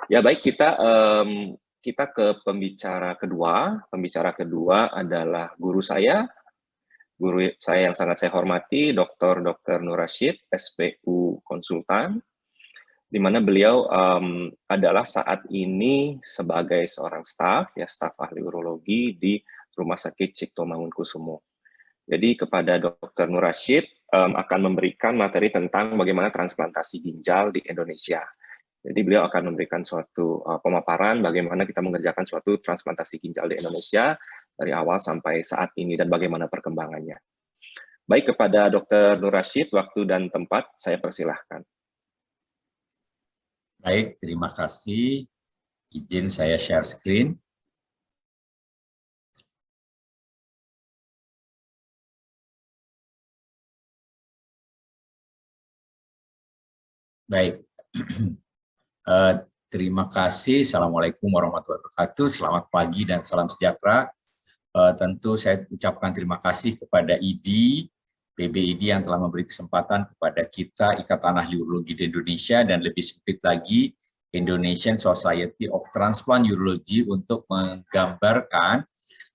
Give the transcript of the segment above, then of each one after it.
Ya baik, kita ke pembicara kedua. Pembicara kedua adalah guru saya yang sangat saya hormati, Dr. Nur Rasyid, SPU Konsultan, di mana beliau adalah saat ini sebagai seorang staf ahli urologi di Rumah Sakit Cipto Mangunkusumo. Jadi kepada Dr. Nur Rasyid akan memberikan materi tentang bagaimana transplantasi ginjal di Indonesia. Jadi beliau akan memberikan suatu pemaparan bagaimana kita mengerjakan suatu transplantasi ginjal di Indonesia dari awal sampai saat ini dan bagaimana perkembangannya. Baik, kepada Dr. Nur Rasyid, waktu dan tempat saya persilahkan. Baik, terima kasih. Izin saya share screen. Baik. Terima kasih. Assalamualaikum warahmatullahi wabarakatuh. Selamat pagi dan salam sejahtera. Tentu saya ucapkan terima kasih kepada IDI, PBID yang telah memberi kesempatan kepada kita Ikatan Ahli Urologi di Indonesia dan lebih sempit lagi Indonesian Society of Transplant Urology untuk menggambarkan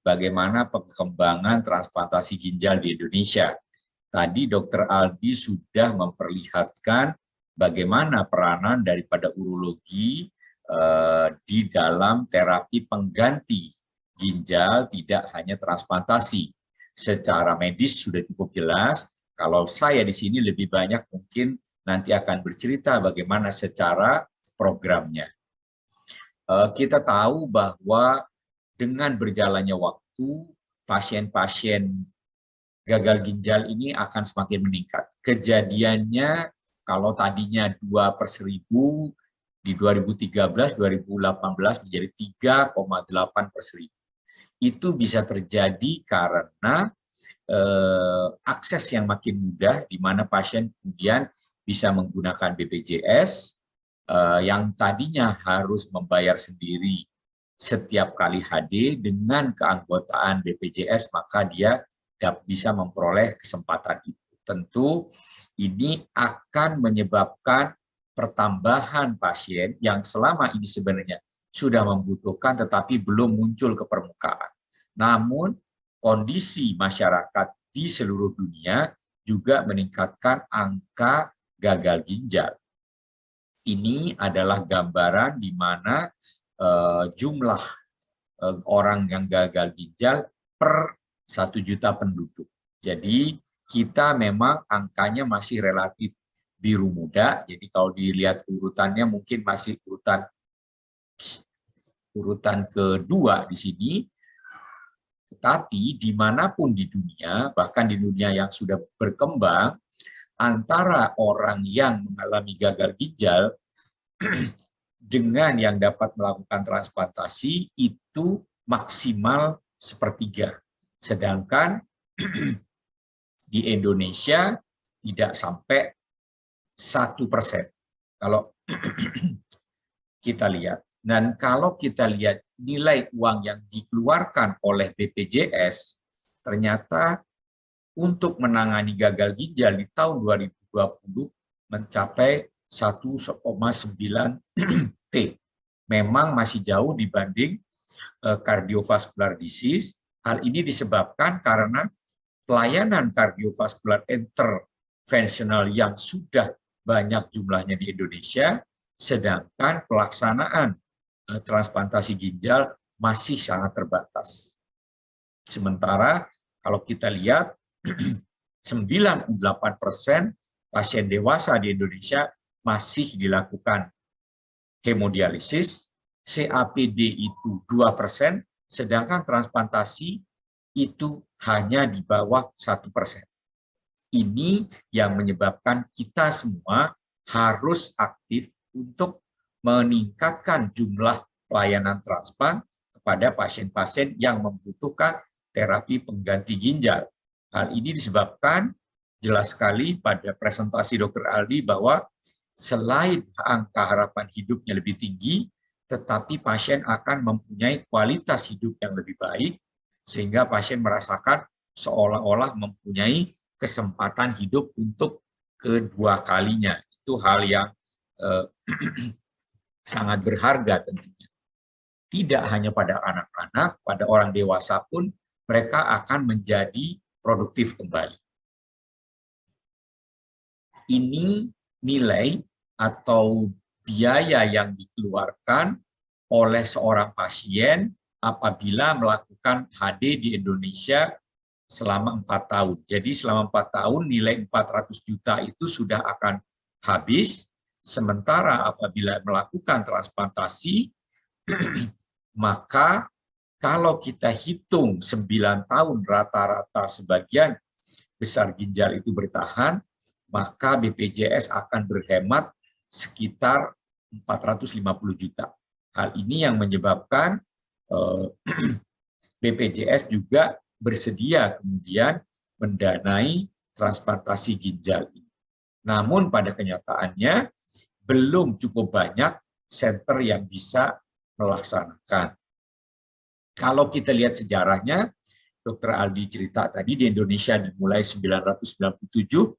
bagaimana perkembangan transplantasi ginjal di Indonesia. Tadi Dr. Aldi sudah memperlihatkan bagaimana peranan daripada urologi di dalam terapi pengganti ginjal, tidak hanya transplantasi. Secara medis sudah cukup jelas. Kalau saya di sini lebih banyak mungkin nanti akan bercerita bagaimana secara programnya. Kita tahu bahwa dengan berjalannya waktu, pasien-pasien gagal ginjal ini akan semakin meningkat. Kejadiannya kalau tadinya 2/1000, di 2013, 2018 menjadi 3,8/1000. Itu bisa terjadi karena akses yang makin mudah, di mana pasien kemudian bisa menggunakan BPJS, yang tadinya harus membayar sendiri setiap kali HD, dengan keanggotaan BPJS, maka dia bisa memperoleh kesempatan itu. Tentu ini akan menyebabkan pertambahan pasien yang selama ini sebenarnya sudah membutuhkan tetapi belum muncul ke permukaan. Namun kondisi masyarakat di seluruh dunia juga meningkatkan angka gagal ginjal. Ini adalah gambaran di mana jumlah orang yang gagal ginjal per 1 juta penduduk. Jadi kita memang angkanya masih relatif biru muda. Jadi kalau dilihat urutannya mungkin masih urutan kedua di sini. Tetapi dimanapun di dunia, bahkan di dunia yang sudah berkembang, antara orang yang mengalami gagal ginjal dengan yang dapat melakukan transplantasi itu maksimal 1/3. Sedangkan di Indonesia tidak sampai 1%. Kalau kita lihat. Dan kalau kita lihat nilai uang yang dikeluarkan oleh BPJS, ternyata untuk menangani gagal ginjal di tahun 2020 mencapai 1,9 T. Memang masih jauh dibanding cardiovascular disease. Hal ini disebabkan karena pelayanan kardiovaskular intervensional yang sudah banyak jumlahnya di Indonesia, sedangkan pelaksanaan transplantasi ginjal masih sangat terbatas. Sementara kalau kita lihat 98% pasien dewasa di Indonesia masih dilakukan hemodialisis, CAPD itu 2%, sedangkan transplantasi itu hanya di bawah 1%. Ini yang menyebabkan kita semua harus aktif untuk meningkatkan jumlah pelayanan transplant kepada pasien-pasien yang membutuhkan terapi pengganti ginjal. Hal ini disebabkan jelas sekali pada presentasi Dr. Aldi bahwa selain angka harapan hidupnya lebih tinggi, tetapi pasien akan mempunyai kualitas hidup yang lebih baik, sehingga pasien merasakan seolah-olah mempunyai kesempatan hidup untuk kedua kalinya. Itu hal yang sangat berharga tentunya. Tidak hanya pada anak-anak, pada orang dewasa pun mereka akan menjadi produktif kembali. Ini nilai atau biaya yang dikeluarkan oleh seorang pasien apabila melakukan HD di Indonesia selama 4 tahun. Jadi selama 4 tahun nilai 400 juta itu sudah akan habis, sementara apabila melakukan transplantasi, maka kalau kita hitung 9 tahun rata-rata sebagian besar ginjal itu bertahan, maka BPJS akan berhemat sekitar 450 juta. Hal ini yang menyebabkan BPJS juga bersedia kemudian mendanai transplantasi ginjal ini. Namun pada kenyataannya belum cukup banyak center yang bisa melaksanakan. Kalau kita lihat sejarahnya, Dr. Aldi cerita tadi di Indonesia dimulai 1997,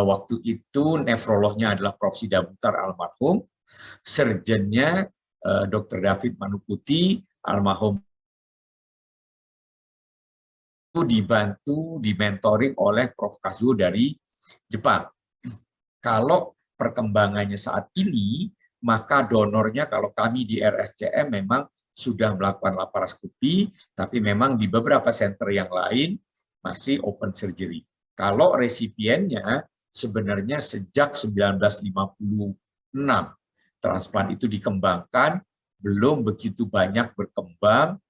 waktu itu nefrolognya adalah Prof. Sidabutar almarhum, surgeonnya Dr. David Manuputi almarhum, itu dibantu, dimentoring oleh Prof. Kazuo dari Jepang. Kalau perkembangannya saat ini, maka donornya kalau kami di RSCM memang sudah melakukan laparoskopi, tapi memang di beberapa center yang lain masih open surgery. Kalau resipiennya sebenarnya sejak 1956 transplant itu dikembangkan, belum begitu banyak berkembang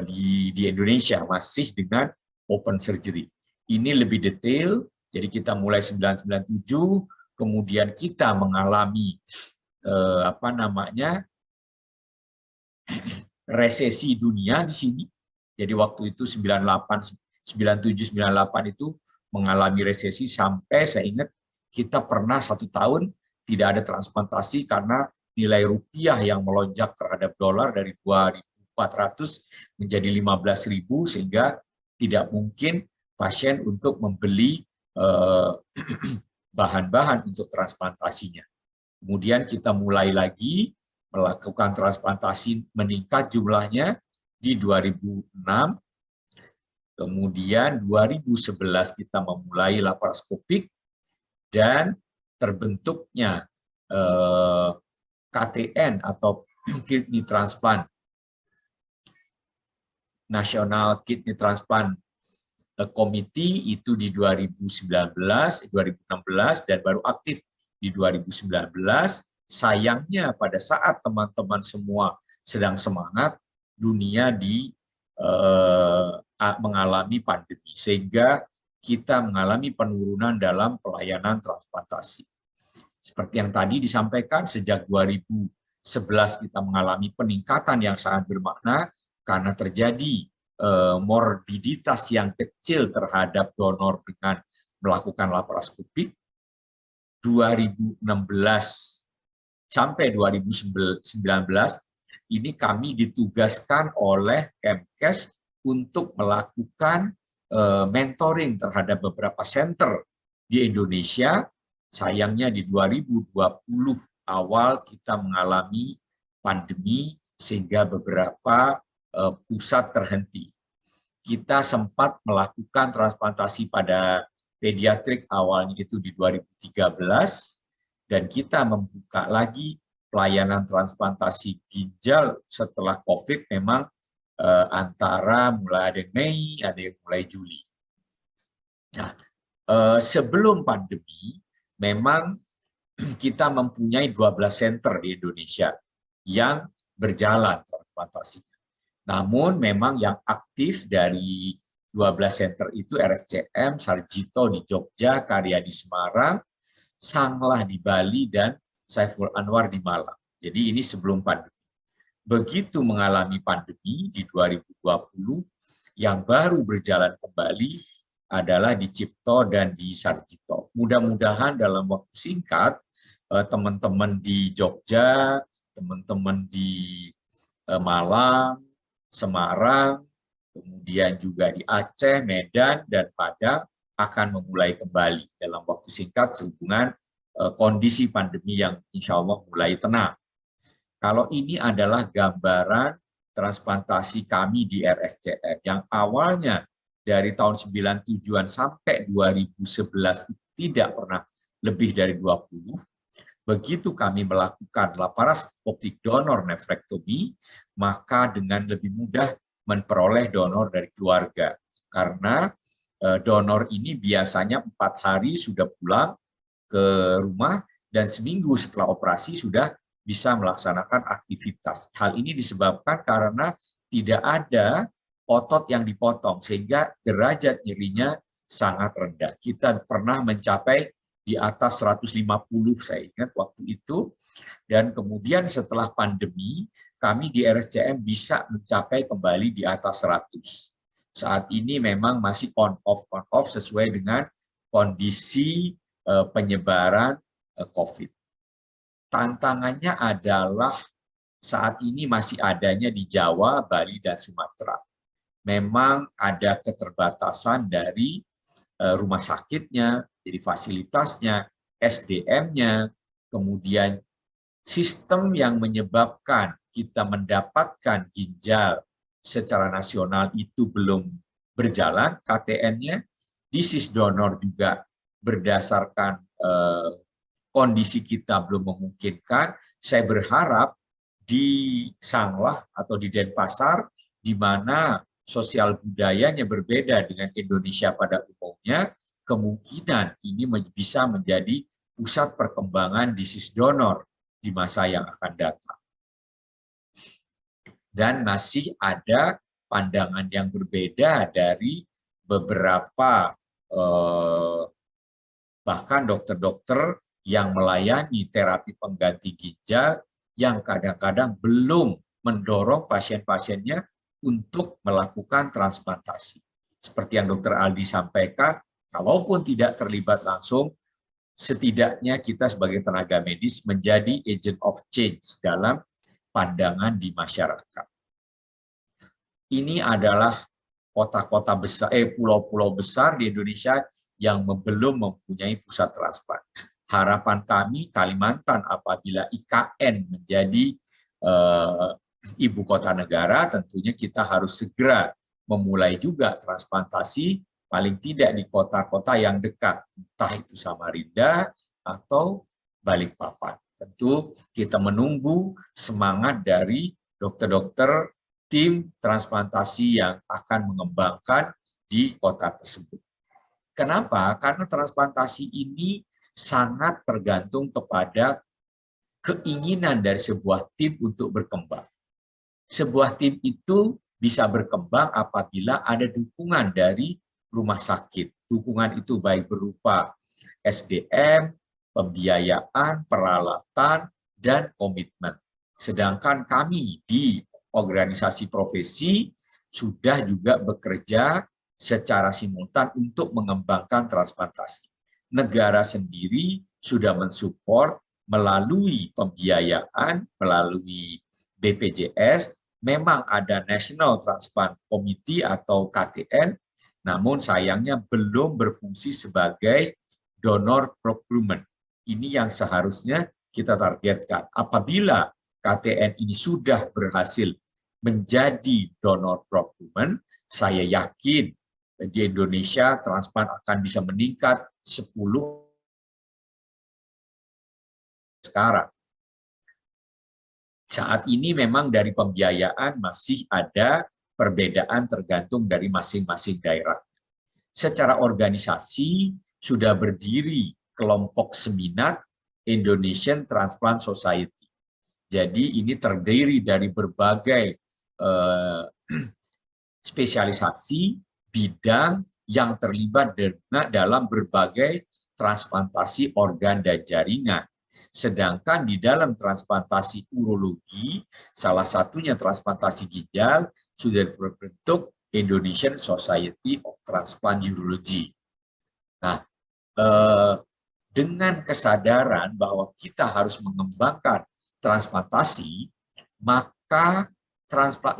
di Indonesia, masih dengan open surgery. Ini lebih detail, jadi kita mulai 1997, kemudian kita mengalami resesi dunia di sini. Jadi waktu itu 97, 98 itu mengalami resesi sampai saya ingat kita pernah 1 tahun tidak ada transplantasi karena nilai rupiah yang melonjak terhadap dolar dari 2.400 menjadi 15.000 sehingga tidak mungkin pasien untuk membeli bahan-bahan untuk transplantasinya. Kemudian kita mulai lagi melakukan transplantasi, meningkat jumlahnya di 2006. Kemudian 2011 kita memulai laparoskopik dan terbentuknya KTN atau Kidney Transplant, National Kidney Transplant Committee itu di 2019, 2016 dan baru aktif di 2019. Sayangnya pada saat teman-teman semua sedang semangat, dunia mengalami pandemi sehingga kita mengalami penurunan dalam pelayanan transplantasi. Seperti yang tadi disampaikan, sejak 2011 kita mengalami peningkatan yang sangat bermakna karena terjadi morbiditas yang kecil terhadap donor dengan melakukan laparoskopik. 2016 sampai 2019 ini kami ditugaskan oleh Kemkes untuk melakukan mentoring terhadap beberapa center di Indonesia. Sayangnya di 2020 awal kita mengalami pandemi sehingga beberapa pusat terhenti. Kita sempat melakukan transplantasi pada pediatrik awalnya itu di 2013 dan kita membuka lagi pelayanan transplantasi ginjal setelah COVID memang antara mulai ada Mei, ada yang mulai Juli. Nah, sebelum pandemi memang kita mempunyai 12 center di Indonesia yang berjalan transplantasinya. Namun memang yang aktif dari 12 center itu RSCM, Sarjito di Jogja, Karya di Semarang, Sanglah di Bali, dan Saiful Anwar di Malang. Jadi ini sebelum pandemi. Begitu mengalami pandemi di 2020, yang baru berjalan kembali adalah di Cipto dan di Sarjito. Mudah-mudahan dalam waktu singkat, teman-teman di Jogja, teman-teman di Malang, Semarang, kemudian juga di Aceh, Medan, dan Padang akan memulai kembali dalam waktu singkat sehubungan kondisi pandemi yang insya Allah mulai tenang. Kalau ini adalah gambaran transplantasi kami di RSCM yang awalnya dari tahun 97-an sampai 2011 tidak pernah lebih dari 20. Begitu kami melakukan laparoskopik donor nefrektomi, maka dengan lebih mudah memperoleh donor dari keluarga. Karena donor ini biasanya 4 hari sudah pulang ke rumah dan seminggu setelah operasi sudah bisa melaksanakan aktivitas. Hal ini disebabkan karena tidak ada otot yang dipotong sehingga derajat nyerinya sangat rendah. Kita pernah mencapai di atas 150 saya ingat waktu itu, dan kemudian setelah pandemi kami di RSCM bisa mencapai kembali di atas 100. Saat ini memang masih on off sesuai dengan kondisi penyebaran COVID. Tantangannya adalah saat ini masih adanya di Jawa, Bali, dan Sumatera. Memang ada keterbatasan dari rumah sakitnya, jadi fasilitasnya, SDM-nya, kemudian sistem yang menyebabkan kita mendapatkan ginjal secara nasional itu belum berjalan, KTN-nya, disease donor juga berdasarkan kondisi kita belum memungkinkan. Saya berharap di Sanglah atau di Denpasar, di mana sosial budayanya berbeda dengan Indonesia pada umumnya, kemungkinan ini bisa menjadi pusat perkembangan disease donor di masa yang akan datang. Dan masih ada pandangan yang berbeda dari beberapa bahkan dokter-dokter yang melayani terapi pengganti ginjal yang kadang-kadang belum mendorong pasien-pasiennya untuk melakukan transplantasi. Seperti yang Dr. Aldi sampaikan, kalaupun tidak terlibat langsung, setidaknya kita sebagai tenaga medis menjadi agent of change dalam pandangan di masyarakat. Ini adalah kota-kota besar, pulau-pulau besar di Indonesia yang belum mempunyai pusat transplant. Harapan kami Kalimantan apabila IKN menjadi ibu kota negara, tentunya kita harus segera memulai juga transplantasi, paling tidak di kota-kota yang dekat, entah itu Samarinda atau Balikpapan. Tentu kita menunggu semangat dari dokter-dokter tim transplantasi yang akan mengembangkan di kota tersebut. Kenapa? Karena transplantasi ini sangat tergantung kepada keinginan dari sebuah tim untuk berkembang. Sebuah tim itu bisa berkembang apabila ada dukungan dari rumah sakit. Dukungan itu baik berupa SDM, pembiayaan, peralatan, dan komitmen. Sedangkan kami di organisasi profesi sudah juga bekerja secara simultan untuk mengembangkan transplantasi. Negara sendiri sudah mensupport melalui pembiayaan, melalui BPJS, memang ada National Transplant Committee atau KTN, namun sayangnya belum berfungsi sebagai donor procurement. Ini yang seharusnya kita targetkan. Apabila KTN ini sudah berhasil menjadi donor procurement, saya yakin di Indonesia transplant akan bisa meningkat 10 sekarang. Saat ini memang dari pembiayaan masih ada perbedaan tergantung dari masing-masing daerah. Secara organisasi sudah berdiri kelompok seminat Indonesian Transplant Society. Jadi ini terdiri dari berbagai spesialisasi bidang yang terlibat dalam berbagai transplantasi organ dan jaringan. Sedangkan di dalam transplantasi urologi, salah satunya transplantasi ginjal, sudah berbentuk Indonesian Society of Transplant Urology. Nah, dengan kesadaran bahwa kita harus mengembangkan transplantasi, maka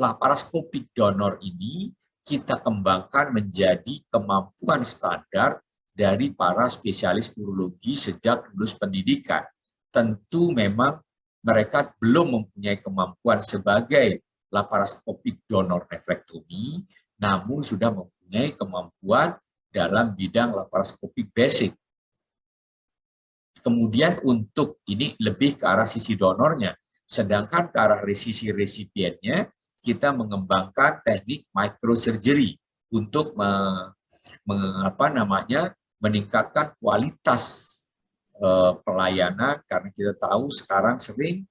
laparoskopik donor ini kita kembangkan menjadi kemampuan standar dari para spesialis urologi sejak lulus pendidikan. Tentu memang mereka belum mempunyai kemampuan sebagai laparoskopik donor nefrektomi, namun sudah mempunyai kemampuan dalam bidang laparoskopik basic. Kemudian untuk ini lebih ke arah sisi donornya, sedangkan ke arah sisi resipiennya, kita mengembangkan teknik microsurgery untuk meningkatkan kualitas pelayanan, karena kita tahu sekarang sering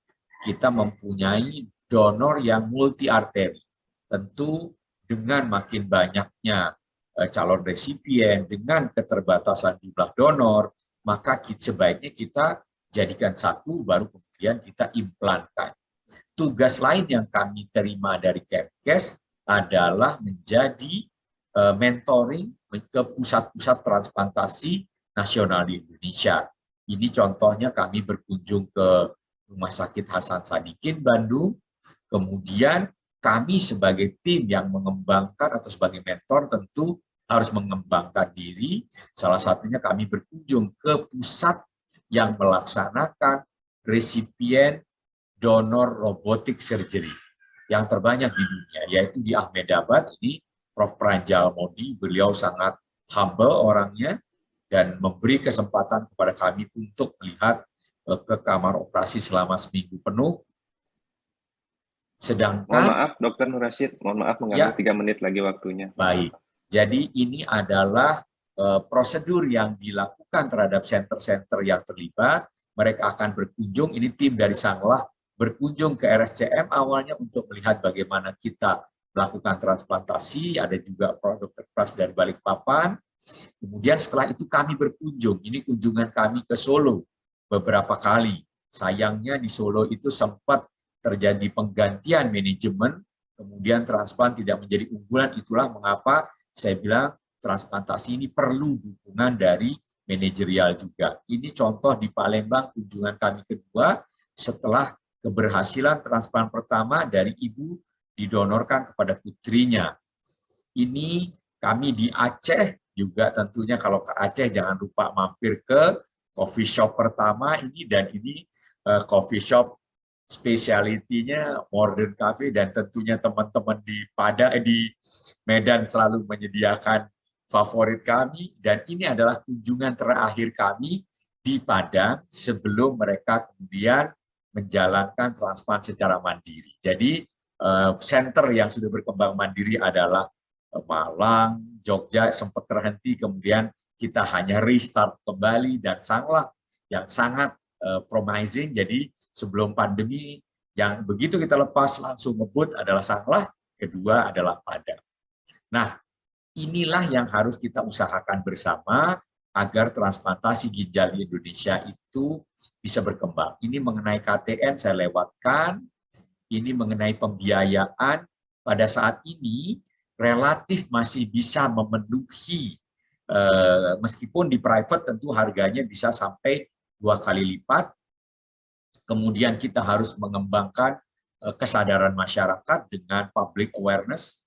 kita mempunyai donor yang multi arteri. Tentu dengan makin banyaknya calon resipien, dengan keterbatasan jumlah donor, maka sebaiknya kita jadikan satu, baru kemudian kita implankan. Tugas lain yang kami terima dari Kemkes adalah menjadi mentoring ke pusat-pusat transplantasi nasional di Indonesia. Ini contohnya kami berkunjung ke Rumah Sakit Hasan Sadikin Bandung, kemudian kami sebagai tim yang mengembangkan atau sebagai mentor tentu harus mengembangkan diri. Salah satunya kami berkunjung ke pusat yang melaksanakan resipien donor robotic surgery yang terbanyak di dunia, yaitu di Ahmedabad. Ini Prof. Pranjal Modi, beliau sangat humble orangnya dan memberi kesempatan kepada kami untuk melihat ke kamar operasi selama seminggu penuh. Sedangkan, mohon maaf Dr. Nur Rasyid, mohon maaf mengambil 3 menit lagi waktunya. Baik, jadi ini adalah prosedur yang dilakukan terhadap center-center yang terlibat. Mereka akan berkunjung, ini tim dari Sanglah, berkunjung ke RSCM awalnya untuk melihat bagaimana kita melakukan transplantasi, ada juga Dr. Pras dari Balikpapan. Kemudian setelah itu kami berkunjung, ini kunjungan kami ke Solo beberapa kali. Sayangnya di Solo itu sempat terjadi penggantian manajemen, kemudian transplant tidak menjadi unggulan. Itulah mengapa saya bilang transplantasi ini perlu dukungan dari manajerial juga. Ini contoh di Palembang kunjungan kami kedua setelah keberhasilan transplant pertama dari ibu didonorkan kepada putrinya. Ini kami di Aceh juga, tentunya kalau ke Aceh jangan lupa mampir ke coffee shop pertama ini, dan ini coffee shop spesialitinya Modern Cafe, dan tentunya teman-teman di Medan selalu menyediakan favorit kami, dan ini adalah kunjungan terakhir kami di Padang sebelum mereka kemudian menjalankan transplant secara mandiri. Jadi center yang sudah berkembang mandiri adalah Malang, Jogja sempat terhenti, kemudian kita hanya restart kembali, dan Sanglah yang sangat promising. Jadi sebelum pandemi yang begitu kita lepas langsung ngebut adalah Sanglah, kedua adalah Padang. Nah, inilah yang harus kita usahakan bersama agar transplantasi ginjal di Indonesia itu bisa berkembang. Ini mengenai KTN saya lewatkan, ini mengenai pembiayaan pada saat ini relatif masih bisa memenuhi, meskipun di private tentu harganya bisa sampai 2 kali lipat. Kemudian kita harus mengembangkan kesadaran masyarakat dengan public awareness.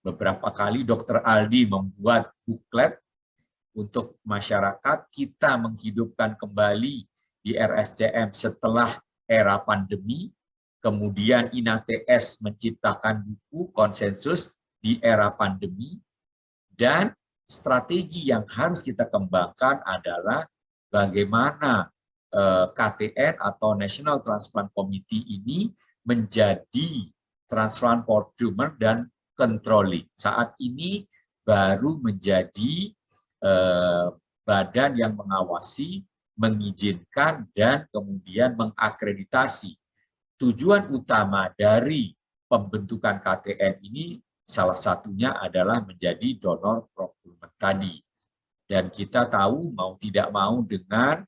Beberapa kali Dr. Aldi membuat buklet untuk masyarakat, kita menghidupkan kembali di RSCM setelah era pandemi. Kemudian INATS menciptakan buku konsensus di era pandemi, dan strategi yang harus kita kembangkan adalah bagaimana KTN atau National Transplant Committee ini menjadi transplant procurement dan controlling. Saat ini baru menjadi badan yang mengawasi, mengizinkan, dan kemudian mengakreditasi. Tujuan utama dari pembentukan KTN ini salah satunya adalah menjadi donor procurement tadi. Dan kita tahu mau tidak mau dengan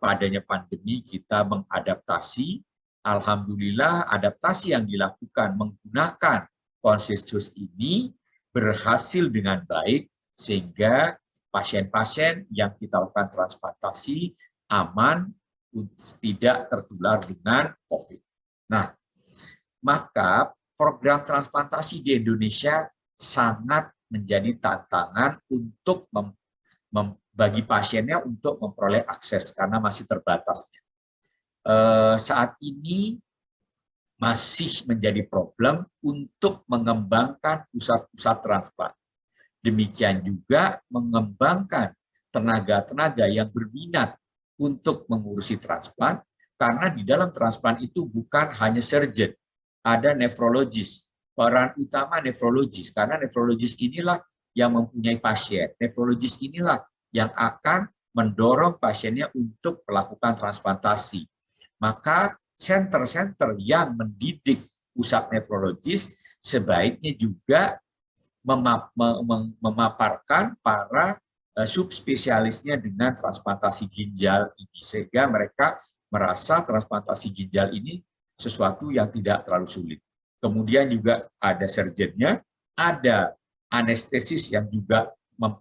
adanya pandemi kita mengadaptasi. Alhamdulillah adaptasi yang dilakukan menggunakan konsensus ini berhasil dengan baik, sehingga pasien-pasien yang kita lakukan transplantasi aman, tidak tertular dengan COVID. Nah, maka program transplantasi di Indonesia sangat menjadi tantangan untuk bagi pasiennya untuk memperoleh akses karena masih terbatasnya. Saat ini masih menjadi problem untuk mengembangkan pusat-pusat transplant. Demikian juga mengembangkan tenaga-tenaga yang berminat untuk mengurusi transplant, karena di dalam transplant itu bukan hanya surgeon, ada nefrologis, peran utama nefrologis, karena nefrologis inilah yang mempunyai pasien, nefrologis inilah yang akan mendorong pasiennya untuk melakukan transplantasi. Maka center-center yang mendidik pusat nefrologis sebaiknya juga memaparkan para subspesialisnya dengan transplantasi ginjal ini, sehingga mereka merasa transplantasi ginjal ini sesuatu yang tidak terlalu sulit. Kemudian juga ada surgeonnya, ada anestesis yang juga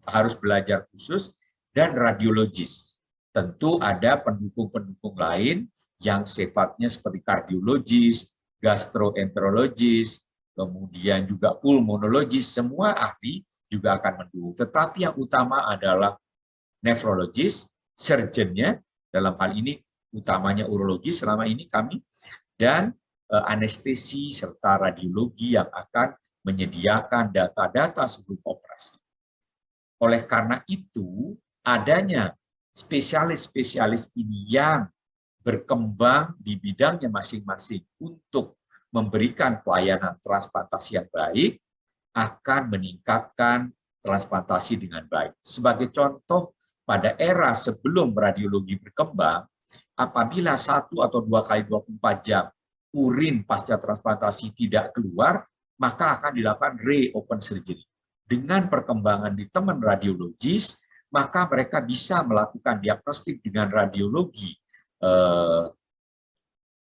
harus belajar khusus, dan radiologis. Tentu ada pendukung-pendukung lain yang sifatnya seperti kardiologis, gastroenterologis, kemudian juga pulmonologis, semua ahli juga akan mendukung. Tetapi yang utama adalah nefrologis, surgeonnya, dalam hal ini utamanya urologis selama ini kami, dan anestesi serta radiologi yang akan menyediakan data-data sebelum operasi. Oleh karena itu, adanya spesialis-spesialis ini yang berkembang di bidangnya masing-masing untuk memberikan pelayanan transplantasi yang baik, akan meningkatkan transplantasi dengan baik. Sebagai contoh, pada era sebelum radiologi berkembang, apabila 1 atau 2 kali 24 jam urin pasca transplantasi tidak keluar, maka akan dilakukan re-open surgery. Dengan perkembangan di teman radiologis, maka mereka bisa melakukan diagnostik dengan radiologi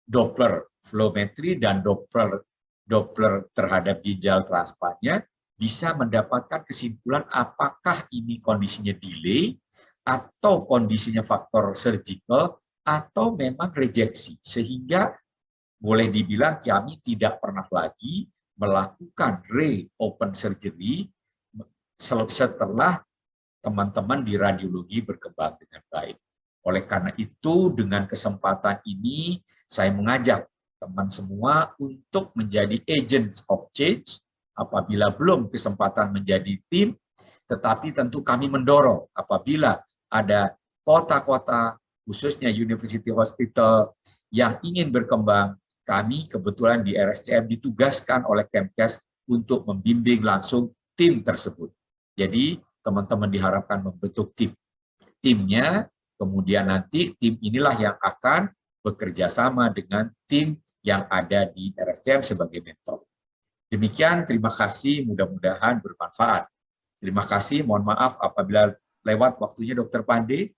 Doppler flowmetry dan Doppler terhadap ginjal transplantnya, bisa mendapatkan kesimpulan apakah ini kondisinya delay, atau kondisinya faktor surgical, atau memang rejeksi. Sehingga boleh dibilang kami tidak pernah lagi melakukan re-open surgery setelah teman-teman di radiologi berkembang dengan baik. Oleh karena itu, dengan kesempatan ini, saya mengajak teman semua untuk menjadi agents of change. Apabila belum kesempatan menjadi tim, tetapi tentu kami mendorong apabila ada kota-kota, khususnya University Hospital, yang ingin berkembang, kami kebetulan di RSCM ditugaskan oleh Kemkes untuk membimbing langsung tim tersebut. Jadi, teman-teman diharapkan membentuk tim. Timnya, kemudian nanti tim inilah yang akan bekerja sama dengan tim yang ada di RSCM sebagai mentor. Demikian, terima kasih, mudah-mudahan bermanfaat. Terima kasih, mohon maaf apabila lewat waktunya Dr. Pande.